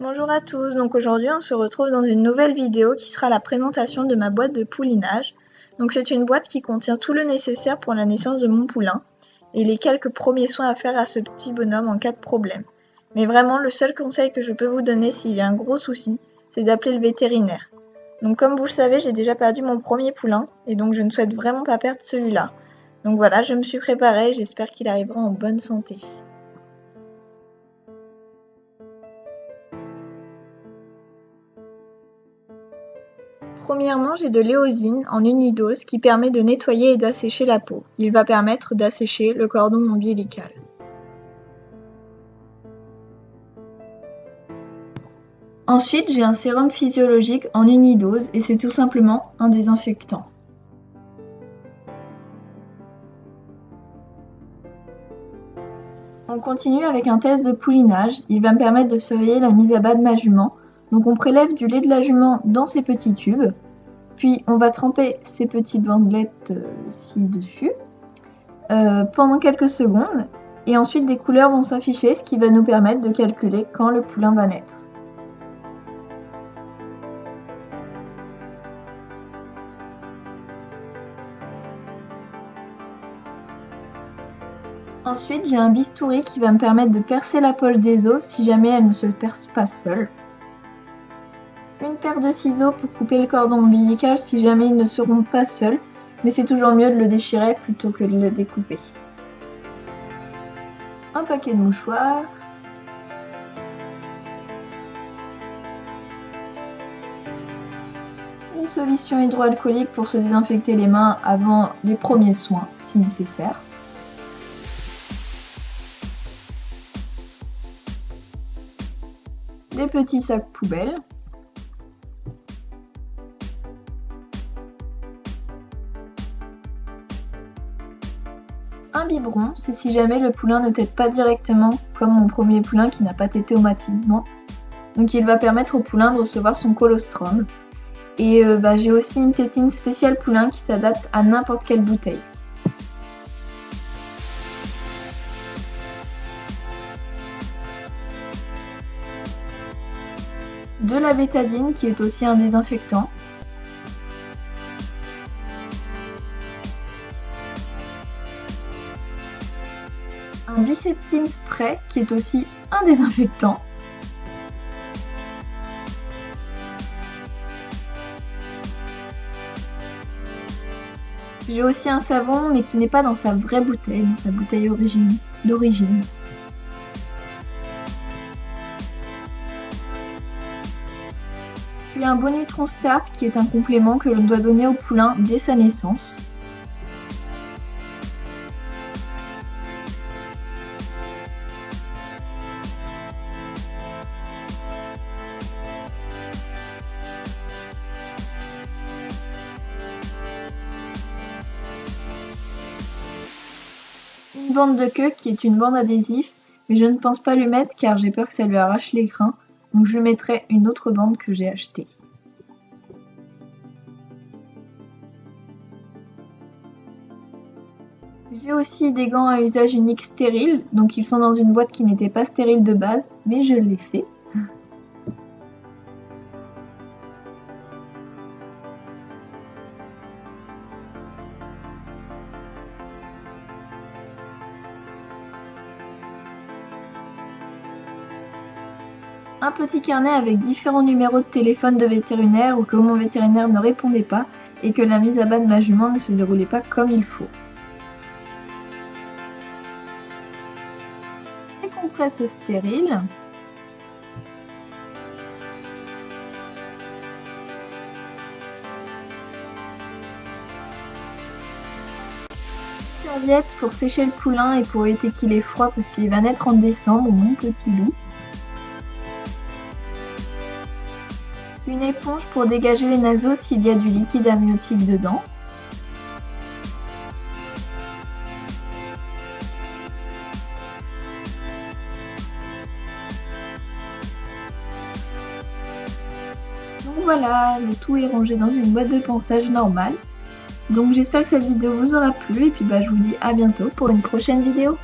Bonjour à tous, donc aujourd'hui on se retrouve dans une nouvelle vidéo qui sera la présentation de ma boîte de poulinage. Donc c'est une boîte qui contient tout le nécessaire pour la naissance de mon poulain et les quelques premiers soins à faire à ce petit bonhomme en cas de problème. Mais vraiment le seul conseil que je peux vous donner s'il y a un gros souci, c'est d'appeler le vétérinaire. Donc comme vous le savez, j'ai déjà perdu mon premier poulain et donc je ne souhaite vraiment pas perdre celui-là. Donc voilà, je me suis préparée, j'espère qu'il arrivera en bonne santé. Premièrement, j'ai de l'éosine en unidose qui permet de nettoyer et d'assécher la peau. Il va permettre d'assécher le cordon ombilical. Ensuite, j'ai un sérum physiologique en unidose et c'est tout simplement un désinfectant. On continue avec un test de poulinage. Il va me permettre de surveiller la mise à bas de ma jument. Donc on prélève du lait de la jument dans ces petits tubes. Puis on va tremper ces petites bandelettes-ci dessus pendant quelques secondes. Et ensuite des couleurs vont s'afficher, ce qui va nous permettre de calculer quand le poulain va naître. Ensuite, j'ai un bistouri qui va me permettre de percer la poche des os si jamais elle ne se perce pas seule. Une paire de ciseaux pour couper le cordon ombilical si jamais ils ne seront pas seuls, mais c'est toujours mieux de le déchirer plutôt que de le découper. Un paquet de mouchoirs. Une solution hydroalcoolique pour se désinfecter les mains avant les premiers soins, si nécessaire. Des petits sacs poubelles. Un biberon, c'est si jamais le poulain ne tète pas directement, comme mon premier poulain qui n'a pas tété au matinement. Donc il va permettre au poulain de recevoir son colostrum. Et j'ai aussi une tétine spéciale poulain qui s'adapte à n'importe quelle bouteille. De la bétadine qui est aussi un désinfectant. Un biseptine spray qui est aussi un désinfectant. J'ai aussi un savon mais qui n'est pas dans sa vraie bouteille, dans sa bouteille d'origine. Puis un Bonutron Start qui est un complément que l'on doit donner au poulain dès sa naissance. Une bande de queue qui est une bande adhésif, mais je ne pense pas lui mettre car j'ai peur que ça lui arrache les grains, donc je lui mettrai une autre bande que j'ai achetée. J'ai aussi des gants à usage unique stériles, donc ils sont dans une boîte qui n'était pas stérile de base, mais je l'ai fait. Un petit carnet avec différents numéros de téléphone de vétérinaire ou que mon vétérinaire ne répondait pas et que la mise à bas de ma jument ne se déroulait pas comme il faut. Des compresses stériles. Serviette pour sécher le poulain et pour éviter qu'il ait froid parce qu'il va naître en décembre, mon petit loup. Une éponge pour dégager les naseaux s'il y a du liquide amniotique dedans. Donc voilà, le tout est rangé dans une boîte de ponçage normale. Donc j'espère que cette vidéo vous aura plu et puis je vous dis à bientôt pour une prochaine vidéo.